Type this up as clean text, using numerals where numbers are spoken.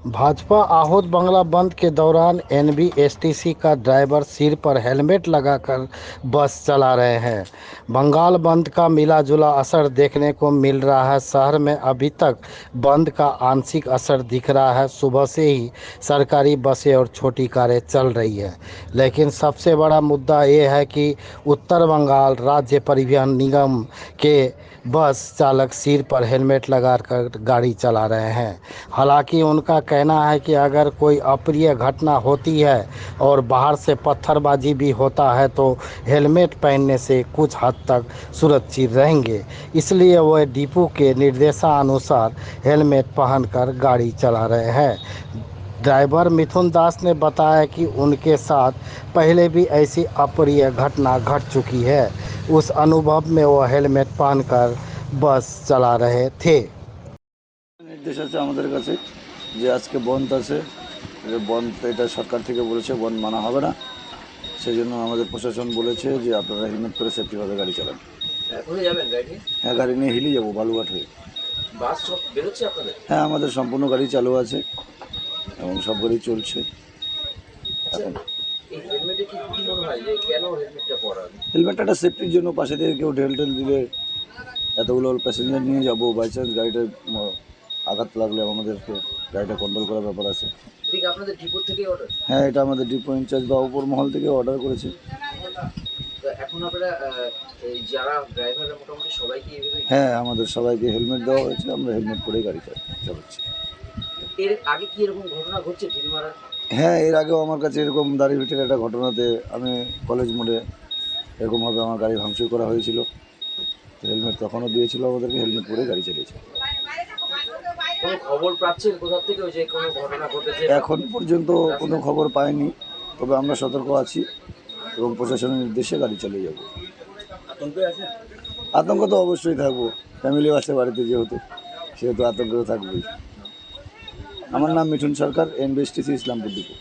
भाजपा आहूत बंगला बंद के दौरान एनबीएसटीसी का ड्राइवर सिर पर हेलमेट लगाकर बस चला रहे हैं। बंगाल बंद का मिला जुला असर देखने को मिल रहा है। शहर में अभी तक बंद का आंशिक असर दिख रहा है। सुबह से ही सरकारी बसें और छोटी कारें चल रही है, लेकिन सबसे बड़ा मुद्दा ये है कि उत्तर बंगाल राज्य परिवहन निगम के बस चालक सिर पर हेलमेट लगाकर गाड़ी चला रहे हैं। हालांकि उनका कहना है कि अगर कोई अप्रिय घटना होती है और बाहर से पत्थरबाजी भी होता है तो हेलमेट पहनने से कुछ हद तक सुरक्षित रहेंगे। इसलिए वह डिपो के निर्देशानुसार हेलमेट पहनकर गाड़ी चला रहे हैं। ड्राइवर मिथुन दास ने बताया कि उनके साथ पहले भी ऐसी अप्रिय घटना घट चुकी है। उस अनुभव में वो हेलमेट पहनकर बस चला रहे थे। निर्देश আছে আমাদের কাছে যে আজকে বন্ধ আছে, বন্ধ এটা সরকার থেকে বলেছে বন্ধ মানা হবে না। সেই জন্য আমাদের প্রশাসন বলেছে যে আপনারা হেলমেট পরে সেফটিভাবে গাড়ি চালান। কোথায় যাবেন গাড়ি নিয়ে? হ্যাঁ, গাড়ি নিয়ে হিলি যাবো বালুঘাট হয়ে। বাস সব বেরোচ্ছে আপনাদের? হ্যাঁ, আমাদের সম্পূর্ণ গাড়ি চালু আছে এবং সব গাড়ি চলছে। এখন এই হেলমেটে কি মনে হয় যে কেন হেলমেটটা পরা? হেলমেটটা একটা সেফটির জন্য, পাশে থেকে কেউ ঢেল দিলে এতগুলো প্যাসেঞ্জার নিয়ে যাবো, বাই চান্স গাড়িটা আঘাত লাগলে আমাদেরকে গাড়িটা কন্ট্রোল করার ব্যাপার আছে। ঠিক আপনাদের ডিপো থেকে অর্ডার? হ্যাঁ, এটা আমাদের ডিপো ইনচার্জ বা উপর মহল থেকে অর্ডার করেছে। তো এখন আপনারা এই যারা ড্রাইভাররা মোটামুটি সবাইকে এইভাবে? হ্যাঁ, আমাদের সবাইকে হেলমেট দেওয়া হয়েছে, আমরা হেলমেট পরেই গাড়ি চালাচ্ছি। এর আগে কি এরকম ঘটনা ঘটছে ঢিল মারার? হ্যাঁ, এর আগেও আমার কাছে এরকম দাঁড়িভিটের একটা ঘটনাতে আমি কলেজ মোড়ে এরকমভাবে আমার গাড়ি ভাঙচুর করা হয়েছিল। হেলমেট তখনও দিয়েছিল আমাদেরকে, হেলমেট পরেই গাড়ি চালিয়েছে। কোনো খবর পাচ্ছেন কোথা থেকে যে কোনো ঘটনা ঘটেছে? এখন পর্যন্ত কোনো খবর পাইনি, তবে আমরা সতর্ক আছি এবং প্রশাসনের নির্দেশে গাড়ি চালিয়ে যাব। আতঙ্ক তো অবশ্যই থাকবো, ফ্যামিলিও আছে বাড়িতে, সেহেতু আতঙ্ক থাকবেই। আমার নাম মিঠুন সরকার, এনবিএসটিসি ইসলামপুর ডিপো।